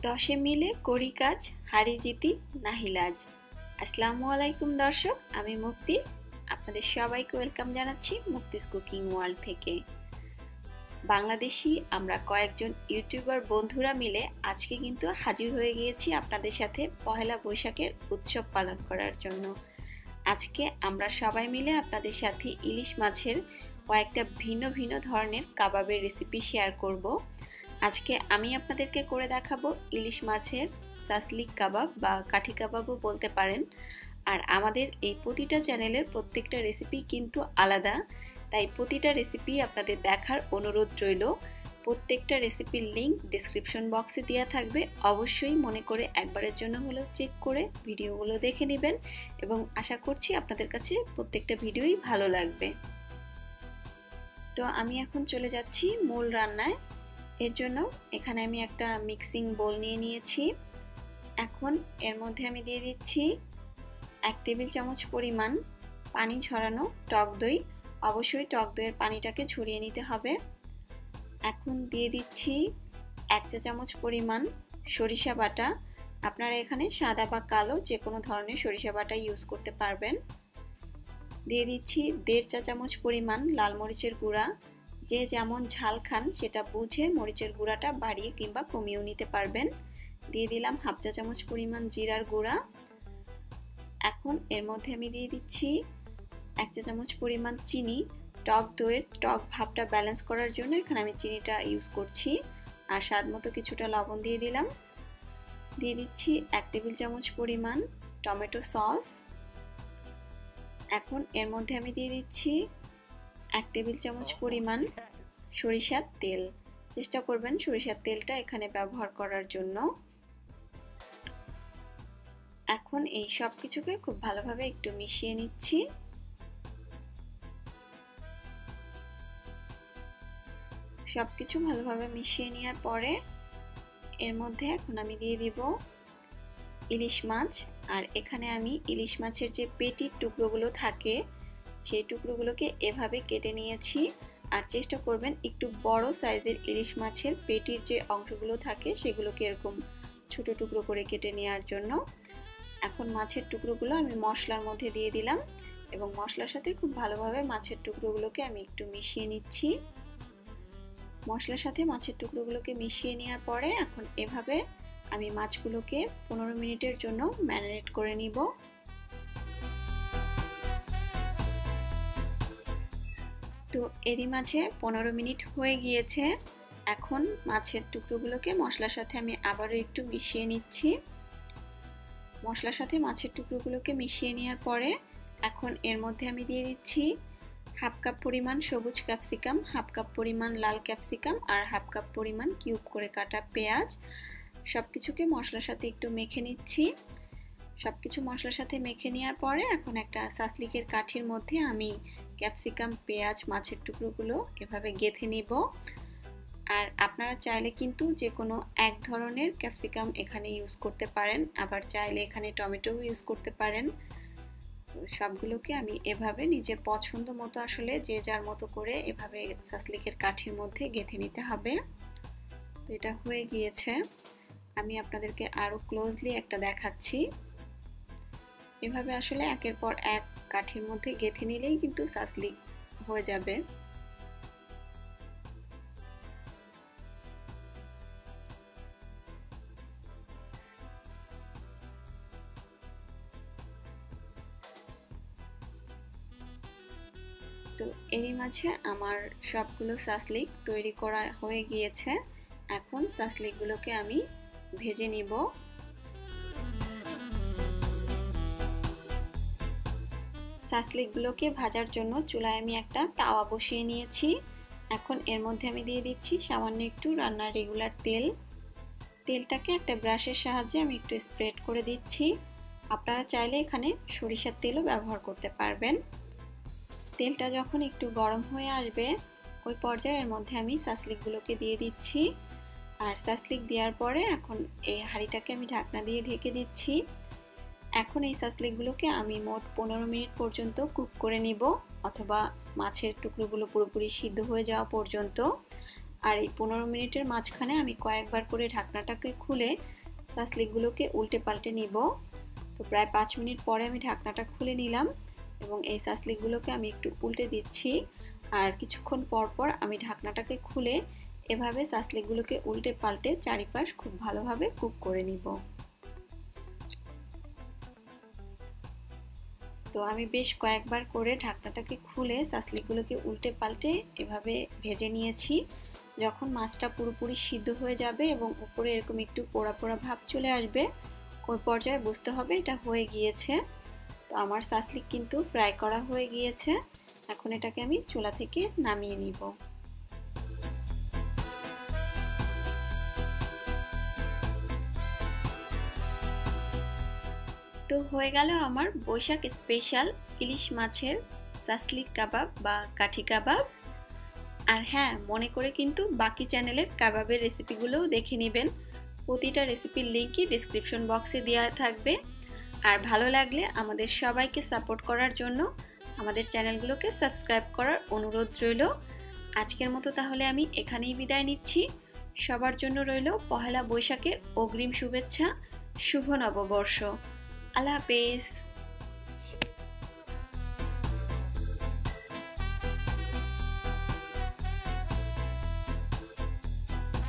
দশে মিলে করি কাজ, হারি জিতি নাহি লাজ। আসসালামু আলাইকুম দর্শক, আমি মুক্তি। আপনাদের সবাইকে ওয়েলকাম জানাচ্ছি মুক্তিস কুকিং ওয়ার্ল্ড থেকে। বাংলাদেশি আমরা কয়েকজন ইউটিউবার বন্ধুরা মিলে আজকে কিন্তু হাজির হয়ে গিয়েছি আপনাদের সাথে পহেলা বৈশাখের উৎসব পালন করার জন্য। আজকে আমরা সবাই মিলে আপনাদের সাথে ইলিশ মাছের কয়েকটা ভিন্ন ভিন্ন ধরনের কাবাবের রেসিপি শেয়ার করব। আজকে আমি আপনাদেরকে করে দেখাবো ইলিশ মাছের সাসলিক কাবাব বা কাঠি কাবাবও বলতে পারেন। আর আমাদের এই প্রতিটা চ্যানেলের প্রত্যেকটা রেসিপি কিন্তু আলাদা, তাই প্রতিটা রেসিপি আপনাদের দেখার অনুরোধ রইল। প্রত্যেকটা রেসিপির লিংক ডেসক্রিপশন বক্সে দেওয়া থাকবে, অবশ্যই মনে করে একবারের জন্য হলেও চেক করে ভিডিওগুলো দেখে নেবেন এবং আশা করছি আপনাদের কাছে প্রত্যেকটা ভিডিওই ভালো লাগবে। তো আমি এখন চলে যাচ্ছি মূল রান্নায়। এর জন্য এখানে আমি একটা মিক্সিং বোল নিয়ে নিয়েছি। এখন এর মধ্যে আমি দিয়ে দিচ্ছি 1 টেবিল চামচ পরিমাণ পানি ঝরানো টক দই। অবশ্যই টক দইয়ের পানিটাকে ঝরিয়ে নিতে হবে। এখন দিয়ে দিচ্ছি 1 চা চামচ পরিমাণ সরিষা বাটা। আপনারা এখানে সাদা বা কালো যে কোনো ধরনের সরিষা বাটা ইউজ করতে পারবেন। দিয়ে দিচ্ছি 1.5 চা চামচ পরিমাণ লাল মরিচের গুঁড়া। যে যেমন ঝাল খান সেটা বুঝে মরিচের গুঁড়াটা বাড়িয়ে কিংবা কমিয়েও নিতে পারবেন। দিয়ে দিলাম 1/2 চা চামচ পরিমাণ জিরার গুঁড়া। এখন এর মধ্যে আমি দিয়ে দিচ্ছি 1 চা চামচ পরিমাণ চিনি। টক দইয়ের টক ভাবটা ব্যালেন্স করার জন্য এখানে আমি চিনিটা ইউজ করছি। আর স্বাদ মতো কিছুটা লবণ দিয়ে দিলাম। দিয়ে দিচ্ছি 1 টেবিল চামচ পরিমাণ টমেটো সস। এখন এর মধ্যে আমি দিয়ে দিচ্ছি 1 টেবিল চামচ পরিমাণ সরিষার তেল। চেষ্টা করবেন সরিষার তেলটা এখানে ব্যবহার করার জন্য। এখন এই সব কিছুকে খুব ভালোভাবে একটু মিশিয়ে নিচ্ছি। সবকিছু ভালোভাবে মিশিয়ে নেওয়ার পরে এর মধ্যে এখন আমি দিয়ে দিব ইলিশ মাছ। আর এখানে আমি ইলিশ মাছের যে পেটির টুকরোগুলো থাকে সেই টুকরোগুলোকে এভাবে কেটে নিয়েছি। আর চেষ্টা করবেন একটু বড় সাইজের ইলিশ মাছের পেটির যে অংশগুলো থাকে সেগুলোকে এরকম ছোট টুকরো করে কেটে নেওয়ার জন্য। এখন মাছের টুকরোগুলো আমি মশলার মধ্যে দিয়ে দিলাম এবং মশলার সাথে খুব ভালোভাবে মাছের টুকরোগুলোকে আমি একটু মিশিয়ে নিচ্ছি। মশলার সাথে মাছের টুকরোগুলোকে মিশিয়ে নেওয়ার পরে এখন এভাবে আমি মাছগুলোকে 15 মিনিটের জন্য ম্যারিনেট করে নিব। তো এরই মাঝে 15 মিনিট হয়ে গিয়েছে। এখন মাছের টুকরোগুলোকে মশলার সাথে আমি আবারও একটু মিশিয়ে নিচ্ছি। মশলার সাথে মাছের টুকরোগুলোকে মিশিয়ে নেওয়ার পরে এখন এর মধ্যে আমি দিয়ে দিচ্ছি 1/2 কাপ পরিমাণ সবুজ ক্যাপসিকাম, 1/2 কাপ পরিমাণ লাল ক্যাপসিকাম আর 1/2 কাপ পরিমাণ কিউব করে কাটা পেঁয়াজ। সবকিছুকে মশলার সাথে একটু মেখে নিচ্ছি। সবকিছু মশলার সাথে মেখে নেওয়ার পরে এখন একটা সাসলিকের কাঠির মধ্যে আমি ক্যাপসিকাম, পেঁয়াজ, মাছের টুকরোগুলো এভাবে গেঁথে নিব। আর আপনারা চাইলে কিন্তু যে কোনো এক ধরনের ক্যাপসিকাম এখানে ইউজ করতে পারেন, আবার চাইলে এখানে টমেটো ইউজ করতে পারেন। সবগুলোকে আমি এভাবে নিজের পছন্দ মতো আসলে যে যার মতো করে এভাবে সাসলিকের কাঠির মধ্যে গেঁথে নিতে হবে। তো এটা হয়ে গিয়েছে। আমি আপনাদেরকে আরো ক্লোজলি একটা দেখাচ্ছি। এভাবে আসলে একের পর এক কাঠির মধ্যে গেঁথে নিলেই কিন্তু সাসলিক হয়ে যাবে। তো এরই মাঝে আমার সবগুলো সাসলিক তৈরি করা হয়ে গিয়েছে। এখন সাসলিকগুলোকে আমি ভেজে নিব। সাসলিকগুলোকে ভাজার জন্য চুলায় আমি একটা তাওয়া বসিয়ে নিয়েছি। এখন এর মধ্যে আমি দিয়ে দিচ্ছি সামান্য একটু রান্নার রেগুলার তেল। তেলটাকে একটা ব্রাশের সাহায্যে আমি একটু স্প্রেড করে দিচ্ছি। আপনারা চাইলে এখানে সরিষার তেলও ব্যবহার করতে পারবেন। তেলটা যখন একটু গরম হয়ে আসবে ওই পর্যায়ে এর মধ্যে আমি সাসলিকগুলোকে দিয়ে দিচ্ছি। আর সাসলিক দেওয়ার পরে এখন এই হাঁড়িটাকে আমি ঢাকনা দিয়ে ঢেকে দিচ্ছি। এখন এই সাসলিকগুলোকে আমি মোট 15 মিনিট পর্যন্ত কুক করে নিব, অথবা মাছের টুকরোগুলো পুরোপুরি সিদ্ধ হয়ে যাওয়া পর্যন্ত। আর এই 15 মিনিটের মাঝখানে আমি কয়েকবার করে ঢাকনাটাকে খুলে সাসলিকগুলোকে উল্টে পাল্টে নিব। তো প্রায় 5 মিনিট পরে আমি ঢাকনাটা খুলে নিলাম এবং এই সাসলিকগুলোকে আমি একটু উল্টে দিচ্ছি। আর কিছুক্ষণ পর পর আমি ঢাকনাটাকে খুলে এভাবে সাসলিকগুলোকে উল্টে পাল্টে চারিপাশ খুব ভালোভাবে কুক করে নিব। তো আমি বেশ কয়েকবার করে ঢাকনাটাকে খুলে সাসলিকগুলোকে উল্টে পাল্টে এভাবে ভেজে নিয়েছি। যখন মাছটা পুরোপুরি সিদ্ধ হয়ে যাবে এবং উপরে এরকম একটু পোড়া পোড়া ভাব চলে আসবে, ওই পর্যায়ে বুঝতে হবে এটা হয়ে গিয়েছে। তো আমার সাসলিক কিন্তু ফ্রাই করা হয়ে গিয়েছে। এখন এটাকে আমি চুলা থেকে নামিয়ে নিব। তো হয়ে গেল আমার বৈশাখ স্পেশাল ইলিশ মাছের সাসলিক কাবাব বা কাঠি কাবাব। আর হ্যাঁ, মনে করে কিন্তু বাকি চ্যানেলের কাবাবের রেসিপিগুলোও দেখে নেবেন। প্রতিটা রেসিপির লিঙ্কই ডেসক্রিপশন বক্সে দেওয়া থাকবে। আর ভালো লাগলে আমাদের সবাইকে সাপোর্ট করার জন্য আমাদের চ্যানেলগুলোকে সাবস্ক্রাইব করার অনুরোধ রইল। আজকের মতো তাহলে আমি এখানেই বিদায় নিচ্ছি। সবার জন্য রইল পহেলা বৈশাখের অগ্রিম শুভেচ্ছা। শুভ নববর্ষ। আল্লাহ হাফেজ।